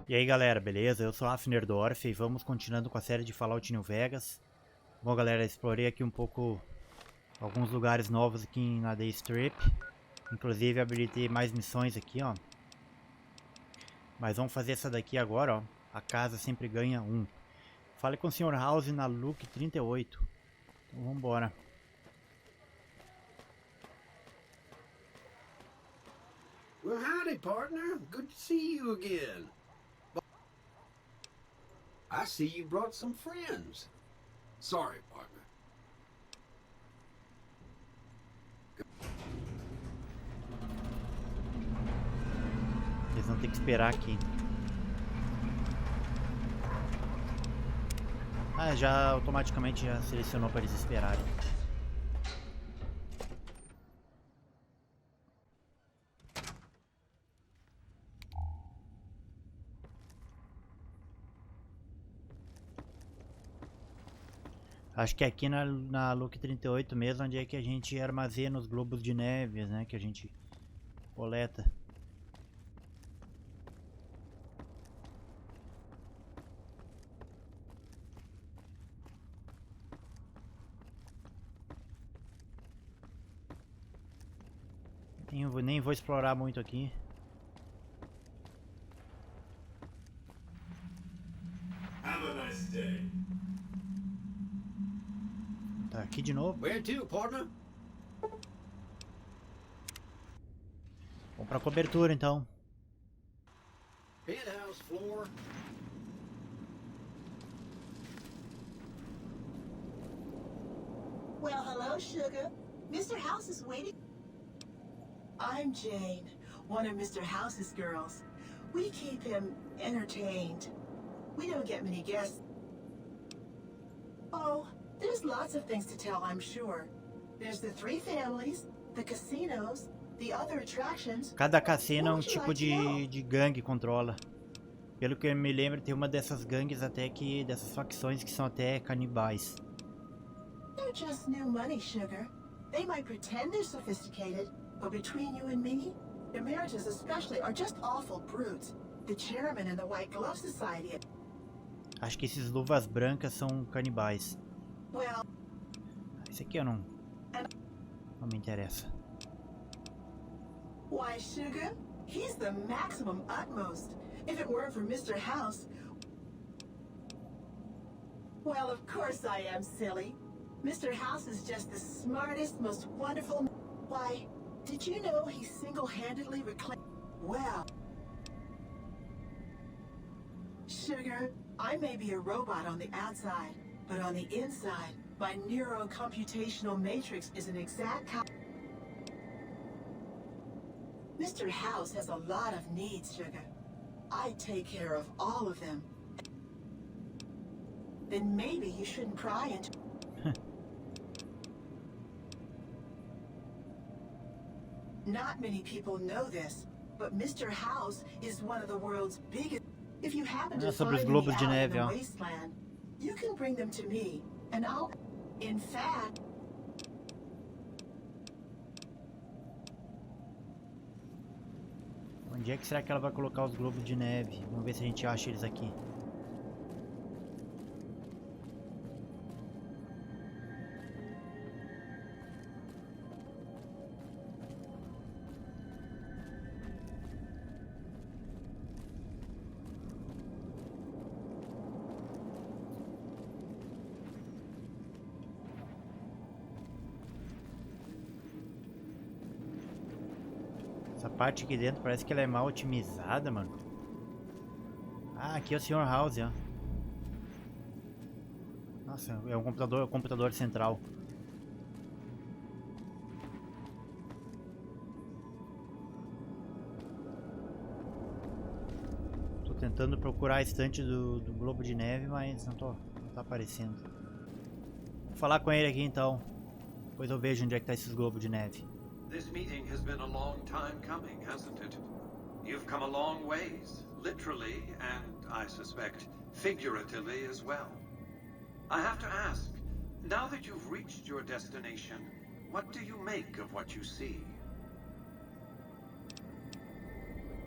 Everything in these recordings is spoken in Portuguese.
E aí galera, beleza? Eu sou o Afnerdorf e vamos continuando com a série de Fallout New Vegas. Bom galera, explorei aqui um pouco alguns lugares novos aqui na Day Strip. Inclusive habilitei mais missões aqui, ó. Mas vamos fazer essa daqui agora, ó. A casa sempre ganha 1. Fale com o Sr. House na Luke 38. Então vamos embora. Well, howdy, partner. Good to see you again. I see you brought some friends. Sorry, partner. Eles vão ter que esperar aqui. Ah, já automaticamente já selecionou para eles esperarem. Acho que aqui na Luke 38 mesmo, onde é que a gente armazena os globos de neve, né? Que a gente coleta. Nem vou explorar muito aqui. Have a nice day. Tá aqui de novo. Where to, partner? Vamos pra cobertura então. Penthouse floor. Well, hello, Sugar. Mr. House is waiting. I'm Jane, one of Mr. House's girls. We keep him entertained. We don't get many guests. Oh, there's lots of things to tell, I'm sure. There's the 3 families, the casinos, the other attractions. Cada cassino é um tipo de gangue controla. Pelo que eu me lembro, tem uma dessas gangues até que dessas facções que são até canibais. They're just new money, Sugar. They might pretend they're sophisticated, but between you and me, the marriages especially are just awful brutes. The chairman and the White Glove Society. Acho que esses luvas brancas são canibais. Well, Esse aqui eu não me interessa. why, Sugar? He's the maximum utmost. If it weren't for Mr. House... Well, of course I am silly. Mr. House is just the smartest, most wonderful... Why, did you know he single-handedly reclaimed... Well... Sugar, I may be a robot on the outside, but on the inside, my neuro-computational matrix is an exact copy. Mr. House has a lot of needs, Sugar. I take care of all of them. Then maybe you shouldn't pry into... Not many people know this, but Mr. House is one of the world's biggest... If you happen to sobre os find globos any de out in neve, the ó. wasteland, you can bring them to me, and I'll... In fact... Onde é que será que ela vai colocar os globos de neve? Vamos ver se a gente acha eles aqui. Essa parte aqui dentro parece que ela é mal otimizada, mano. Ah, aqui é o Sr. House, ó. Nossa, é um computador central. Tô tentando procurar a estante do globo de neve, mas não tá aparecendo. Vou falar com ele aqui então. Depois eu vejo onde é que tá esses globos de neve. This meeting has been a long time coming, hasn't it? You've come a long ways, literally and, I suspect, figuratively as well. I have to ask, now that you've reached your destination, what do you make of what you see?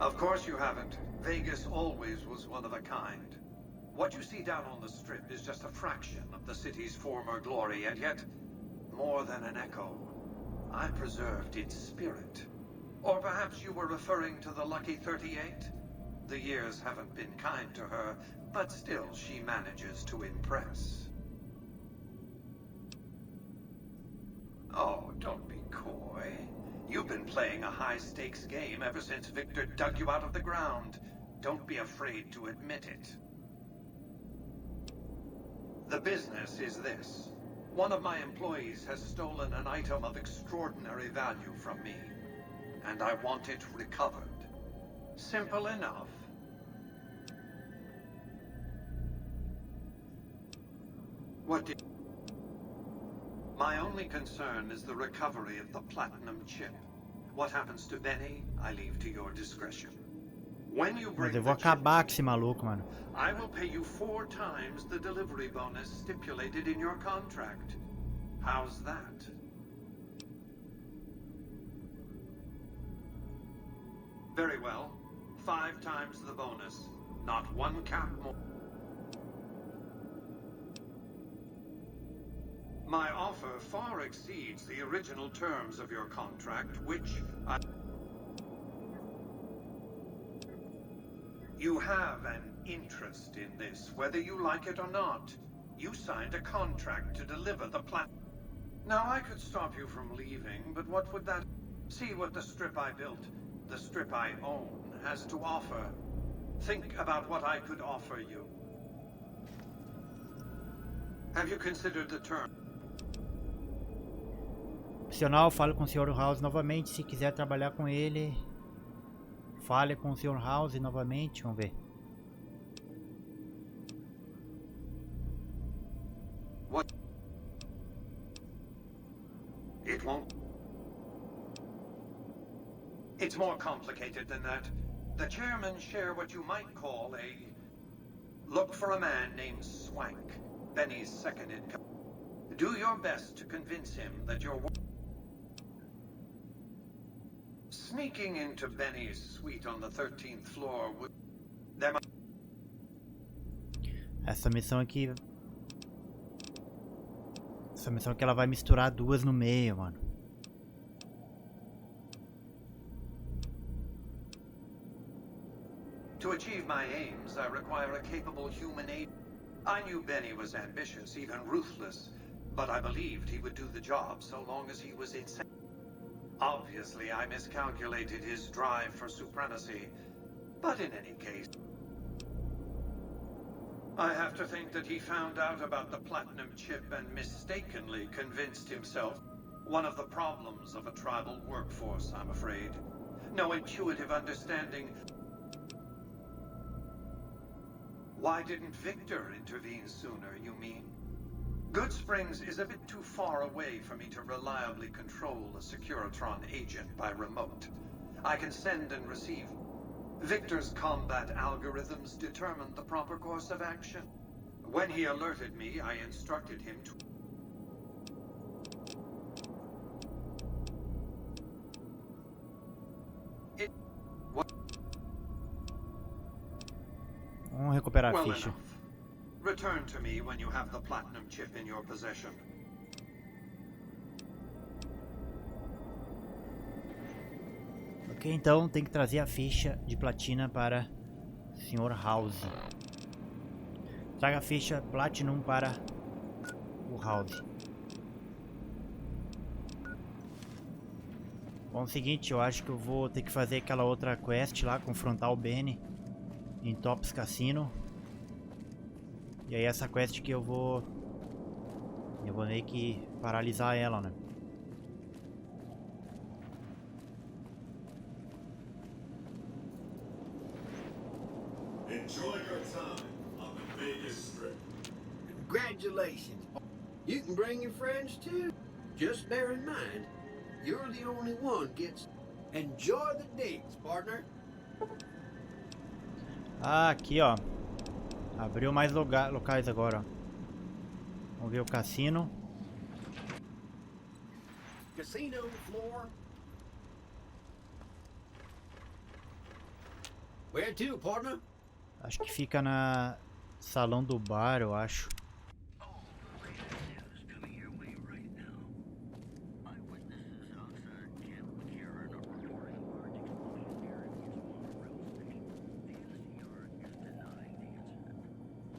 Of course you haven't. Vegas always was one of a kind. What you see down on the Strip is just a fraction of the city's former glory, and yet, more than an echo, I preserved its spirit. Or perhaps you were referring to the Lucky 38? The years haven't been kind to her, but still she manages to impress. Oh, don't be coy. You've been playing a high-stakes game ever since Victor dug you out of the ground. Don't be afraid to admit it. The business is this. One of my employees has stolen an item of extraordinary value from me, and I want it recovered. Simple enough. What did... My only concern is the recovery of the platinum chip. What happens to Benny, I leave to your discretion. When you bring Mas eu vou acabar com esse maluco, mano. I will pay you 4 times the delivery bonus stipulated in your contract. How's that? Very well. 5 times the bonus. Not 1 cap more. My offer far exceeds the original terms of your contract, which I... You have an interest in this, whether you like it or not. You signed a contract to deliver the Now, I could stop you from leaving, but what would that... See what the Strip I built, the Strip I own, has to offer. Think about what I could offer you. Have you considered the term? Opcional, fale com o Sr. House novamente. Se quiser trabalhar com ele, fale com o Sr. House novamente. Vamos ver. What? It won't. It's more complicated than that. The chairmen share what you might call a... Look for a man named Swank, Benny's second in command. Do your best to convince him that you're... Sneaking into Benny's suite on the 13th floor would... There might... Essa missão aqui ela vai misturar duas no meio, mano. To achieve my aims, I require a capable human aid. I knew Benny was ambitious, even ruthless, but I believed he would do the job so long as he was insane. Obviously, I miscalculated his drive for supremacy, but in any case, I have to think that he found out about the platinum chip and mistakenly convinced himself. One of the problems of a tribal workforce, I'm afraid. No intuitive understanding. Why didn't Victor intervene sooner, you mean? Good Springs is a bit too far away for me to reliably control a Securitron agent by remote. I can send and receive. Victor's combat algorithms determined the proper course of action. When he alerted me, I instructed him to... Vamos recuperar a Well ficha. enough. Return to me when you have the platinum chip in your possession. Ok, então tem que trazer a ficha de platina para o Sr. House. Traga a ficha Platinum para o House. Bom, é o seguinte, eu acho que eu vou ter que fazer aquela outra quest lá, confrontar o Benny em Tops Cassino. E aí essa quest que eu vou meio que paralisar ela, né? Enjoy your time on the Vegas Strip. Congratulations. You can bring your friends too. Just bear in mind, you're the only one gets... Enjoy the digs, partner. Ah, aqui ó. Abriu mais locais agora, ó. Vamos ver o cassino. Casino floor. Where to, partner? Acho que fica na salão do bar, eu acho.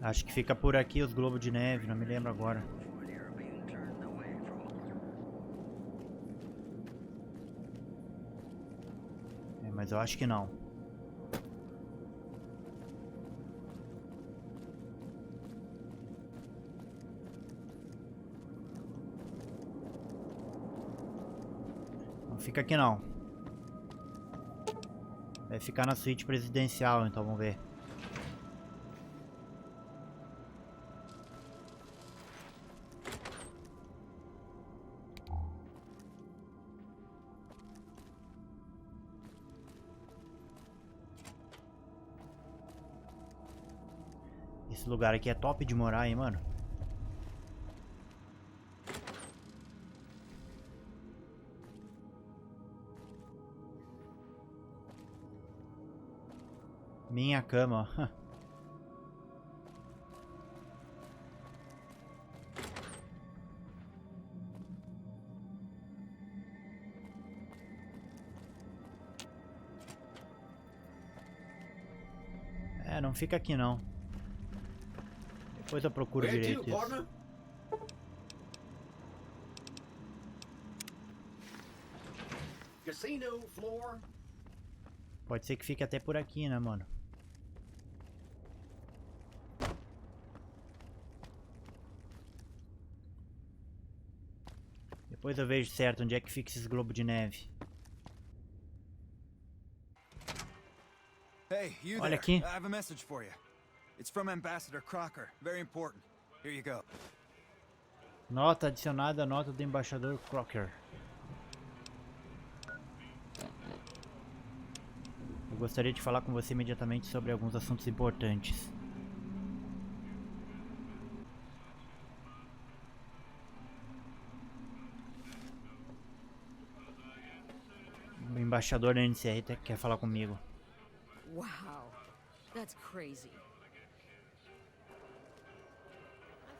Acho que fica por aqui os globos de neve, não me lembro agora. É, mas eu acho que não. Não fica aqui não. Vai ficar na suíte presidencial, então vamos ver. Esse lugar aqui é top de morar, hein, mano. Minha cama, ó. É, não fica aqui não. Depois eu procuro Where direito to, isso. partner? Casino floor. Pode ser que fique até por aqui, né, mano? Depois eu vejo certo onde é que fica esses globos de neve. Hey, you Olha there. aqui. I have a message for you. It's from Ambassador Crocker. Very important. Here you go. Nota adicionada à nota do embaixador Crocker. Eu gostaria de falar com você imediatamente sobre alguns assuntos importantes. O embaixador da NCR quer falar comigo. Wow, that's crazy.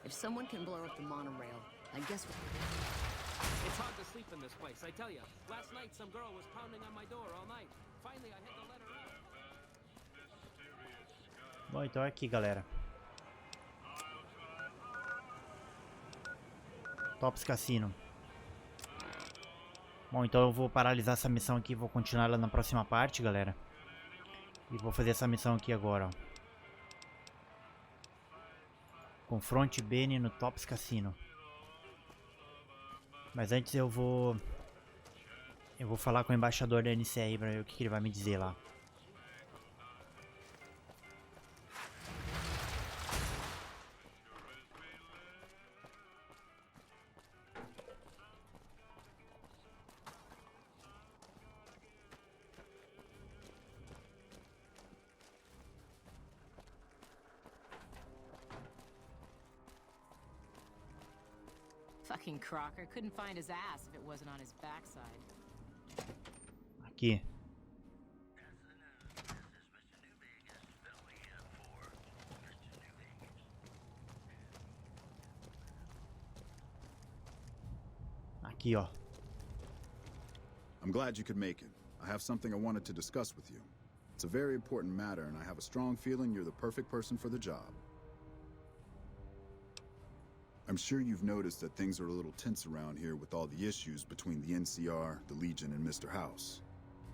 If someone can blow up the monorail, I guess It's hard to sleep in this place, I tell you. Last night, some girl was pounding on my door all night. Finally, I had to let her out. Bom, então é aqui, galera. Tops Cassino. Bom, então eu vou paralisar essa missão aqui, vou continuar ela na próxima parte, galera. E vou fazer essa missão aqui agora, ó. Confronte Benny no Tops Cassino. Mas antes eu vou falar com o embaixador da NCR pra ver o que ele vai me dizer lá. fucking Crocker couldn't find his ass if it wasn't on his backside. Aqui. Aqui, ó. I'm glad you could make it. I have something I wanted to discuss with you. It's a very important matter, and I have a strong feeling you're the perfect person for the job. I'm sure you've noticed that things are a little tense around here with all the issues between the NCR, the Legion, and Mr. House.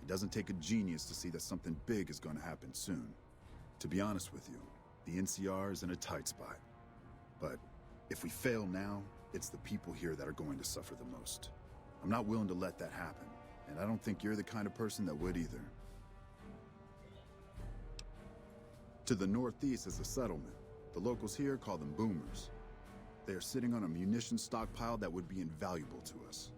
It doesn't take a genius to see that something big is going to happen soon. To be honest with you, the NCR is in a tight spot. But if we fail now, it's the people here that are going to suffer the most. I'm not willing to let that happen, and I don't think you're the kind of person that would either. To the northeast is a settlement. The locals here call them boomers. They are sitting on a munitions stockpile that would be invaluable to us.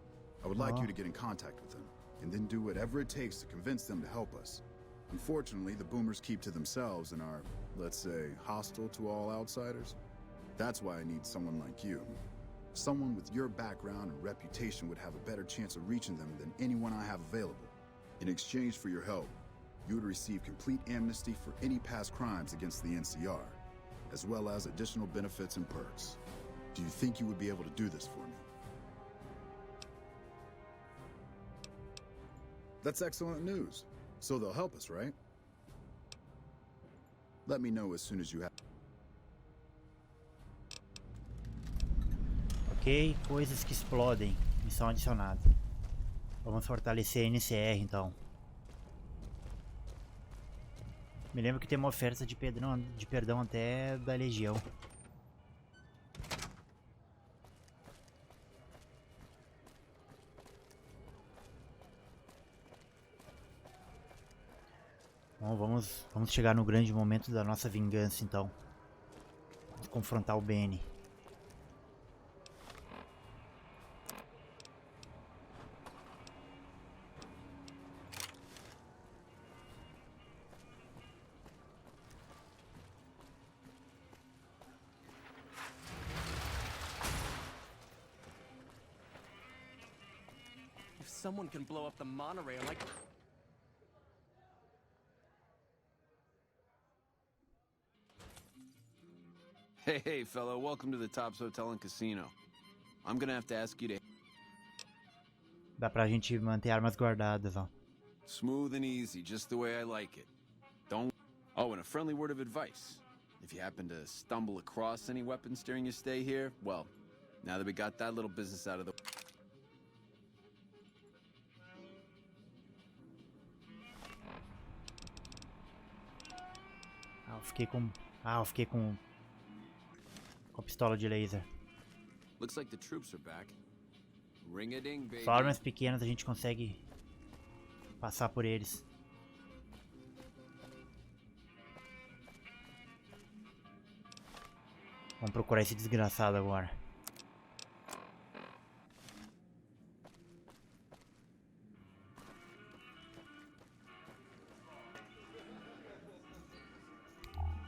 I would like you to get in contact with them, and then do whatever it takes to convince them to help us. Unfortunately, the boomers keep to themselves and are, let's say, hostile to all outsiders. That's why I need someone like you. Someone with your background and reputation would have a better chance of reaching them than anyone I have available. In exchange for your help, you would receive complete amnesty for any past crimes against the NCR, as well as additional benefits and perks. Do you think you would be able to do this for me? That's excellent news. So they'll help us, right? Let me know as soon as you have... Ok, coisas que explodem. Missão adicionada. Vamos fortalecer a NCR então. Me lembro que tem uma oferta de perdão até da Legião. Bom, vamos chegar no grande momento da nossa vingança então. Vamos confrontar o Benny. If someone can blow up the monorail like... Hey, fellow, welcome to the Tops Hotel and Casino. I'm gonna have to ask you to... Dá pra gente manter armas guardadas, ó. Smooth and easy, just the way I like it. Don't... Oh, and a friendly word of advice. If you happen to stumble across any weapons during your stay here, well, now that we got that little business out of the... Eu fiquei com a pistola de laser. Looks like the troops are back. Ring-a-ding, baby. Só armas pequenas a gente consegue passar por eles. Vamos procurar esse desgraçado agora.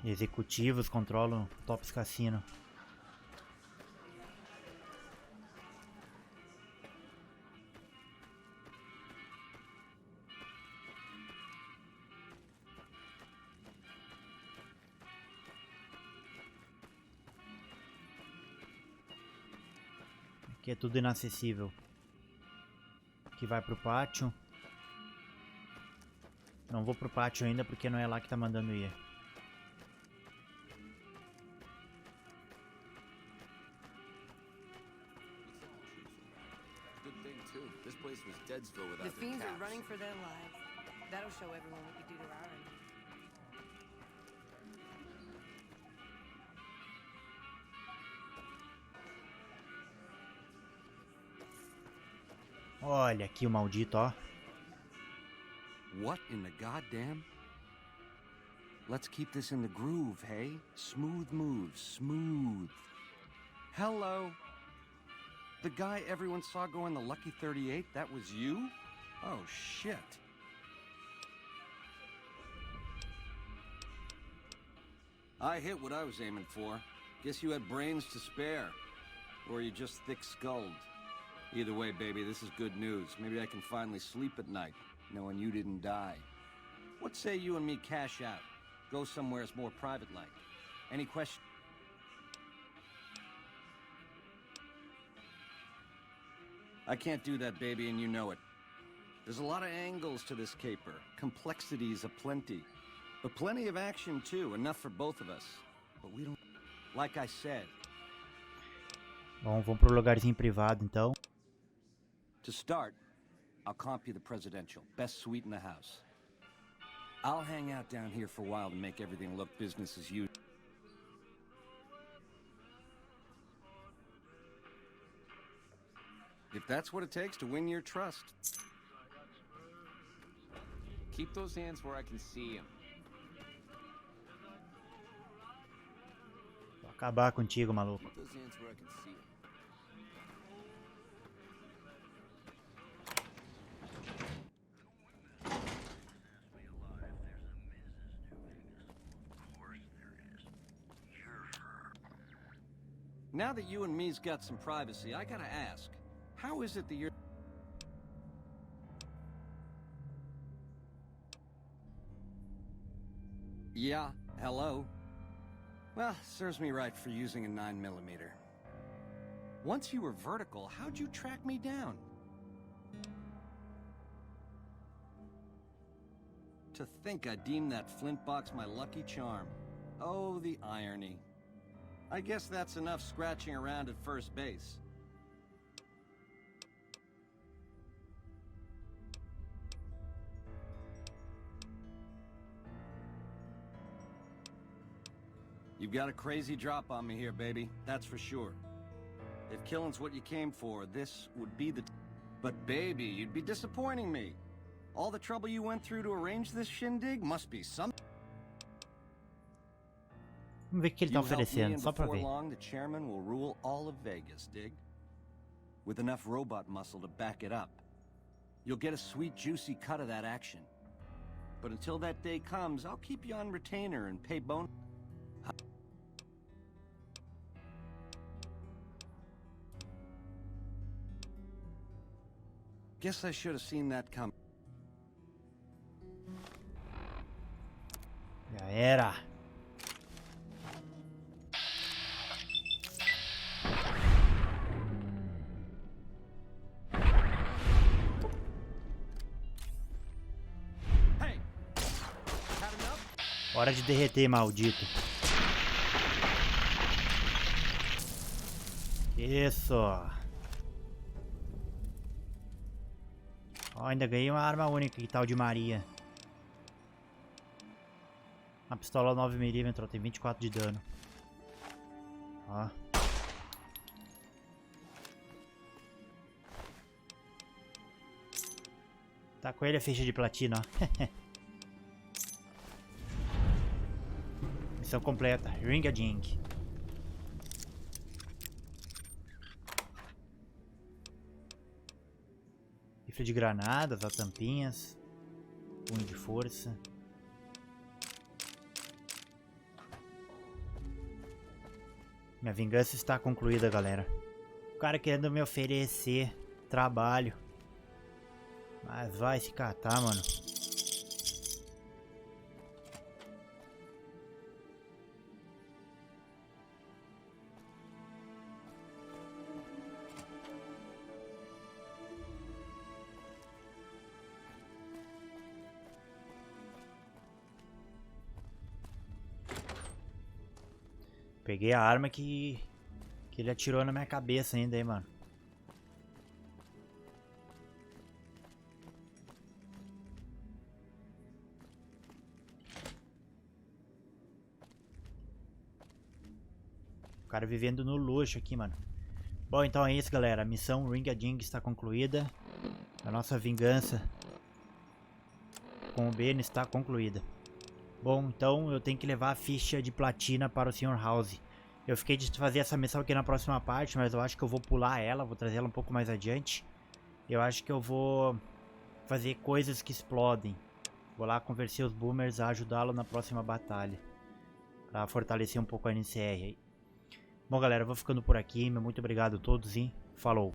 Executivos controlam o Tops Cassino. Aqui é tudo inacessível. Aqui vai pro pátio. Não vou pro pátio ainda porque não é lá que tá mandando ir. The fiends are running for their lives. That'll show everyone what you do to our end. Olha aqui o maldito, ó. What in the goddamn? Let's keep this in the groove, hey? Smooth moves, smooth. Hello. The guy everyone saw go in the Lucky 38, that was you? Oh, shit. I hit what I was aiming for. Guess you had brains to spare. Or you just thick-skulled. Either way, baby, this is good news. Maybe I can finally sleep at night, knowing you didn't die. What say you and me cash out? Go somewhere it's more private-like. Any question? I can't do that, baby, and you know it. There's a lot of angles to this caper, complexities aplenty. But plenty of action, too, enough for both of us. But we don't... Like I said... Bom, vamos pro lugarzinho privado, então. To start, I'll comp you the presidential. Best suite in the house. I'll hang out down here for a while to make everything look business as usual. If that's what it takes to win your trust. Keep those hands where I can see them. Vou acabar contigo, maluco. Keep those hands where I can see them. Now that you and me's got some privacy, I gotta ask, how is it that you're... Yeah, hello. Well, serves me right for using a 9mm. Once you were vertical, how'd you track me down? To think I deemed that flint box my lucky charm. Oh, the irony. I guess that's enough scratching around at first base. You've got a crazy drop on me here, baby. That's for sure. If killing's what you came for, this would be the... But baby, you'd be disappointing me. All the trouble you went through to arrange this shindig must be some... Vamos ver o que ele tá oferecendo, só pra ver. Long, the chairman will rule all of Vegas, dig? With enough robot muscle to back it up. You'll get a sweet, juicy cut of that action. But until that day comes, I'll keep you on retainer and pay bonus. Guess I should have seen that coming. Já era. Hey, had enough? Hora de derreter, maldito. Isso. Ó, ainda ganhei uma arma única, que tal de Maria. Uma pistola 9mm, tem 24 de dano. Ó. Tá com ele a ficha de platina, ó. Missão completa. Ring-a-ding. Rifle de granadas, ó, tampinhas. Punho de força. Minha vingança está concluída, galera. O cara querendo me oferecer trabalho. Mas vai se catar, mano. Peguei a arma que ele atirou na minha cabeça ainda, hein, mano. O cara vivendo no luxo aqui, mano. Bom, então é isso, galera. A missão Ring-a-Ding está concluída. A nossa vingança com o Ben está concluída. Bom, então eu tenho que levar a ficha de platina para o Sr. House. Eu fiquei de fazer essa missão aqui na próxima parte, mas eu acho que eu vou pular ela, vou trazer ela um pouco mais adiante. Eu acho que eu vou fazer coisas que explodem. Vou lá convencer os boomers a ajudá-lo na próxima batalha, para fortalecer um pouco a NCR aí. Bom, galera, eu vou ficando por aqui. Muito obrigado a todos e falou!